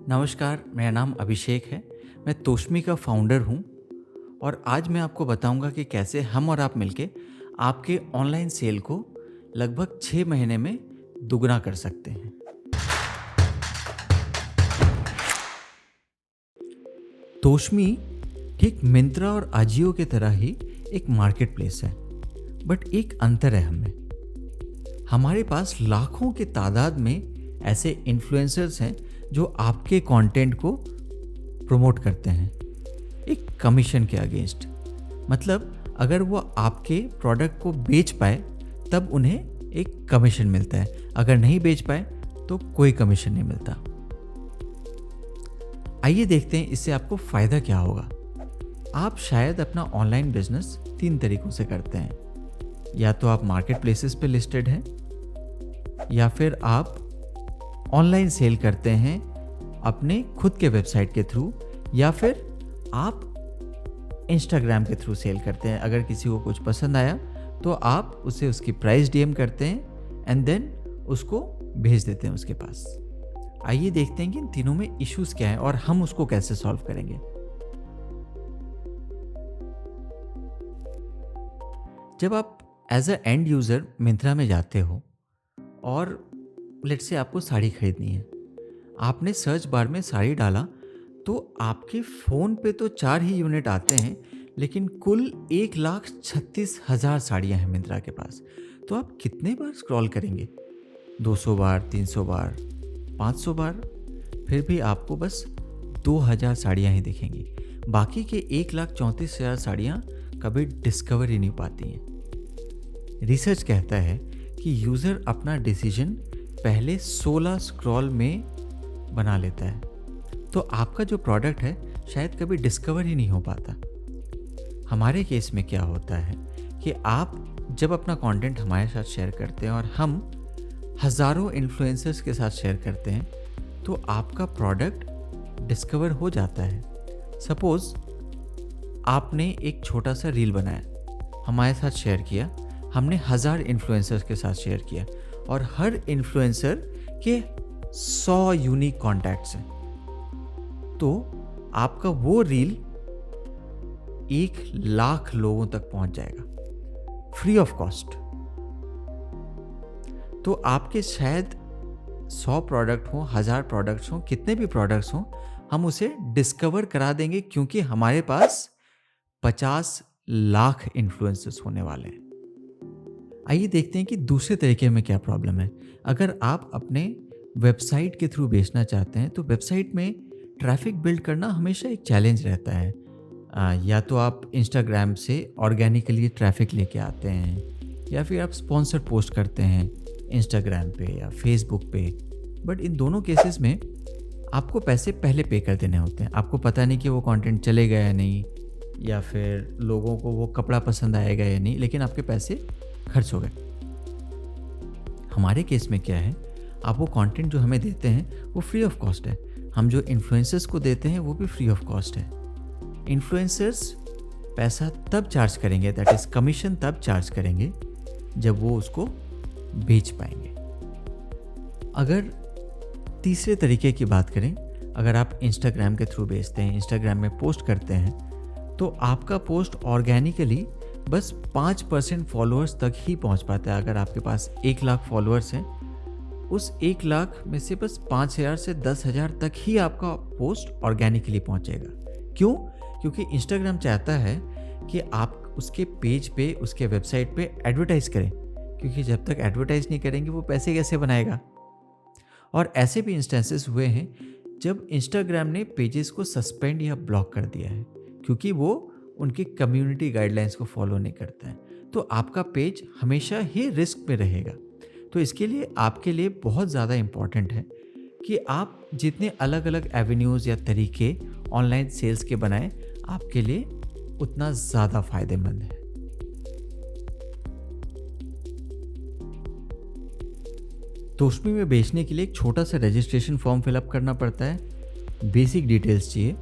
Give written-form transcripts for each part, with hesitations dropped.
नमस्कार, मेरा नाम अभिषेक है। मैं तोशमी का फाउंडर हूँ और आज मैं आपको बताऊँगा कि कैसे हम और आप मिलके आपके ऑनलाइन सेल को लगभग 6 महीने में दुगना कर सकते हैं। तोशमी ठीक मिंत्रा और अजियो की तरह ही एक मार्केट प्लेस है, बट एक अंतर है हमें। हमारे पास लाखों की तादाद में ऐसे इन्फ्लुएंसर्स हैं जो आपके कंटेंट को प्रमोट करते हैं एक कमीशन के अगेंस्ट। मतलब अगर वो आपके प्रोडक्ट को बेच पाए तब उन्हें एक कमीशन मिलता है, अगर नहीं बेच पाए तो कोई कमीशन नहीं मिलता। आइए देखते हैं इससे आपको फ़ायदा क्या होगा। आप शायद अपना ऑनलाइन बिजनेस 3 तरीक़ों से करते हैं। या तो आप मार्केट प्लेसेस पे लिस्टेड हैं, या फिर आप ऑनलाइन सेल करते हैं अपने खुद के वेबसाइट के थ्रू, या फिर आप इंस्टाग्राम के थ्रू सेल करते हैं। अगर किसी को कुछ पसंद आया तो आप उसे उसकी प्राइस डीएम करते हैं एंड देन उसको भेज देते हैं उसके पास। आइए देखते हैं कि इन तीनों में इश्यूज क्या हैं और हम उसको कैसे सॉल्व करेंगे। जब आप as a end user Myntra में जाते हो और लेट्स से आपको साड़ी खरीदनी है, आपने सर्च बार में साड़ी डाला तो आपके फ़ोन पे तो 4 ही यूनिट आते हैं, लेकिन कुल 1,36,000 साड़ियाँ हैं मिंत्रा के पास। तो आप कितने बार स्क्रॉल करेंगे? 200 बार, 300 बार, 500 बार? फिर भी आपको बस 2,000 साड़ियाँ ही दिखेंगी। बाकी के 1,34,000 साड़ियाँ कभी डिस्कवर ही नहीं पाती हैं। रिसर्च कहता है कि यूज़र अपना डिसीजन पहले 16 स्क्रॉल में बना लेता है, तो आपका जो प्रोडक्ट है शायद कभी डिस्कवर ही नहीं हो पाता। हमारे केस में क्या होता है कि आप जब अपना कंटेंट हमारे साथ शेयर करते हैं और हम हज़ारों इन्फ्लुएंसर्स के साथ शेयर करते हैं, तो आपका प्रोडक्ट डिस्कवर हो जाता है। सपोज़ आपने एक छोटा सा रील बनाया, हमारे साथ शेयर किया, हमने 1000 इन्फ्लुएंसर्स के साथ शेयर किया और हर इन्फ्लुएंसर के 100 यूनिक कॉन्टैक्ट्स हैं, तो आपका वो रील 1,00,000 लोगों तक पहुंच जाएगा फ्री ऑफ कॉस्ट। तो आपके शायद 100 प्रोडक्ट हों, 1000 प्रोडक्ट्स हों, कितने भी प्रोडक्ट्स हों, हम उसे डिस्कवर करा देंगे क्योंकि हमारे पास 50 लाख इन्फ्लुएंसर्स होने वाले हैं। आइए देखते हैं कि दूसरे तरीके में क्या प्रॉब्लम है। अगर आप अपने वेबसाइट के थ्रू बेचना चाहते हैं तो वेबसाइट में ट्रैफिक बिल्ड करना हमेशा एक चैलेंज रहता है। या तो आप इंस्टाग्राम से ऑर्गेनिकली ट्रैफिक लेके आते हैं, या फिर आप स्पॉन्सर पोस्ट करते हैं इंस्टाग्राम पे या फेसबुक पे। बट इन दोनों केसेस में आपको पैसे पहले पे कर देने होते हैं। आपको पता नहीं कि वो कंटेंट चलेगा या नहीं, या फिर लोगों को वो कपड़ा पसंद आएगा या नहीं, लेकिन आपके पैसे खर्च हो गए। हमारे केस में क्या है, आप वो कंटेंट जो हमें देते हैं वो फ्री ऑफ कॉस्ट है। हम जो इन्फ्लुएंसर्स को देते हैं वो भी फ्री ऑफ कॉस्ट है। इन्फ्लुएंसर्स पैसा तब चार्ज करेंगे, दैट इज़ कमीशन तब चार्ज करेंगे जब वो उसको बेच पाएंगे। अगर तीसरे तरीके की बात करें, अगर आप इंस्टाग्राम के थ्रू बेचते हैं, इंस्टाग्राम में पोस्ट करते हैं, तो आपका पोस्ट ऑर्गेनिकली बस 5% फॉलोअर्स तक ही पहुंच पाता है। अगर आपके पास 1,00,000 फॉलोअर्स हैं, उस 1,00,000 में से बस 5,000 से 10,000 तक ही आपका पोस्ट ऑर्गेनिकली पहुंचेगा। क्यों? क्योंकि इंस्टाग्राम चाहता है कि आप उसके पेज पे, उसके वेबसाइट पे एडवर्टाइज़ करें, क्योंकि जब तक एडवर्टाइज़ नहीं करेंगे वो पैसे कैसे बनाएगा। और ऐसे भी इंस्टेंसेस हुए हैं जब इंस्टाग्राम ने पेजेस को सस्पेंड या ब्लॉक कर दिया है क्योंकि वो उनकी कम्युनिटी गाइडलाइंस को फॉलो नहीं करता है। तो आपका पेज हमेशा ही रिस्क में रहेगा। तो इसके लिए आपके लिए बहुत ज़्यादा इम्पॉर्टेंट है कि आप जितने अलग अलग एवेन्यूज़ या तरीके ऑनलाइन सेल्स के बनाएं, आपके लिए उतना ज़्यादा फ़ायदेमंद है। तोशमी में बेचने के लिए एक छोटा सा रजिस्ट्रेशन फॉर्म फिलअप करना पड़ता है। बेसिक डिटेल्स चाहिए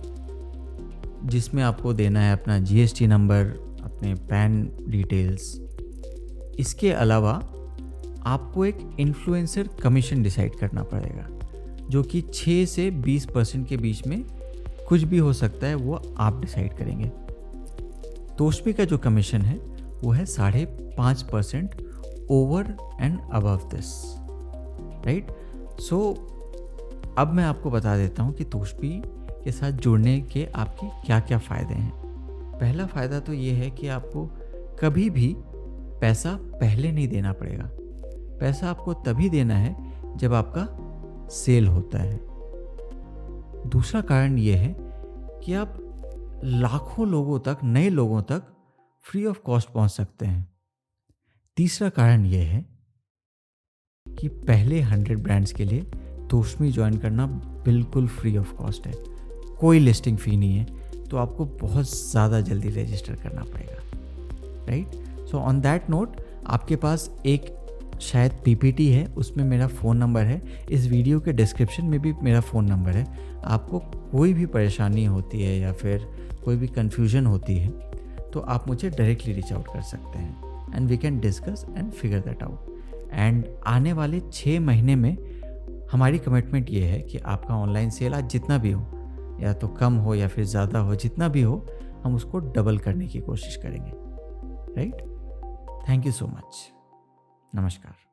जिसमें आपको देना है अपना जीएसटी नंबर, अपने पैन डिटेल्स। इसके अलावा आपको एक इन्फ्लुएंसर कमीशन डिसाइड करना पड़ेगा। जो कि 6 से 20% के बीच में कुछ भी हो सकता है, वो आप डिसाइड करेंगे। तोस्मी का जो कमीशन है वो है 5.5% over and above this, right. So अब मैं आपको बता देता हूँ कि तोस्मी के साथ जुड़ने के आपके क्या क्या फ़ायदे हैं। पहला फ़ायदा तो ये है कि आपको कभी भी पैसा पहले नहीं देना पड़ेगा। पैसा आपको तभी देना है जब आपका सेल होता है। दूसरा कारण ये है कि आप लाखों लोगों तक, नए लोगों तक फ्री ऑफ कॉस्ट पहुंच सकते हैं। तीसरा कारण ये है कि पहले 100 ब्रांड्स के लिए तोस्मी ज्वाइन करना बिल्कुल फ्री ऑफ कॉस्ट है, कोई लिस्टिंग फ़ी नहीं है, तो आपको बहुत ज़्यादा जल्दी रजिस्टर करना पड़ेगा, right. So on that note, आपके पास एक शायद पीपीटी है, उसमें मेरा फ़ोन नंबर है, इस वीडियो के डिस्क्रिप्शन में भी मेरा फ़ोन नंबर है। आपको कोई भी परेशानी होती है या फिर कोई भी कन्फ्यूजन होती है तो आप मुझे डायरेक्टली रीच आउट कर सकते हैं and we can discuss and figure that out. And आने वाले 6 महीने में हमारी कमिटमेंट ये है कि आपका ऑनलाइन सेल आज जितना भी हो, या तो कम हो या फिर ज़्यादा हो, जितना भी हो, हम उसको डबल करने की कोशिश करेंगे, right. Thank you so much. नमस्कार।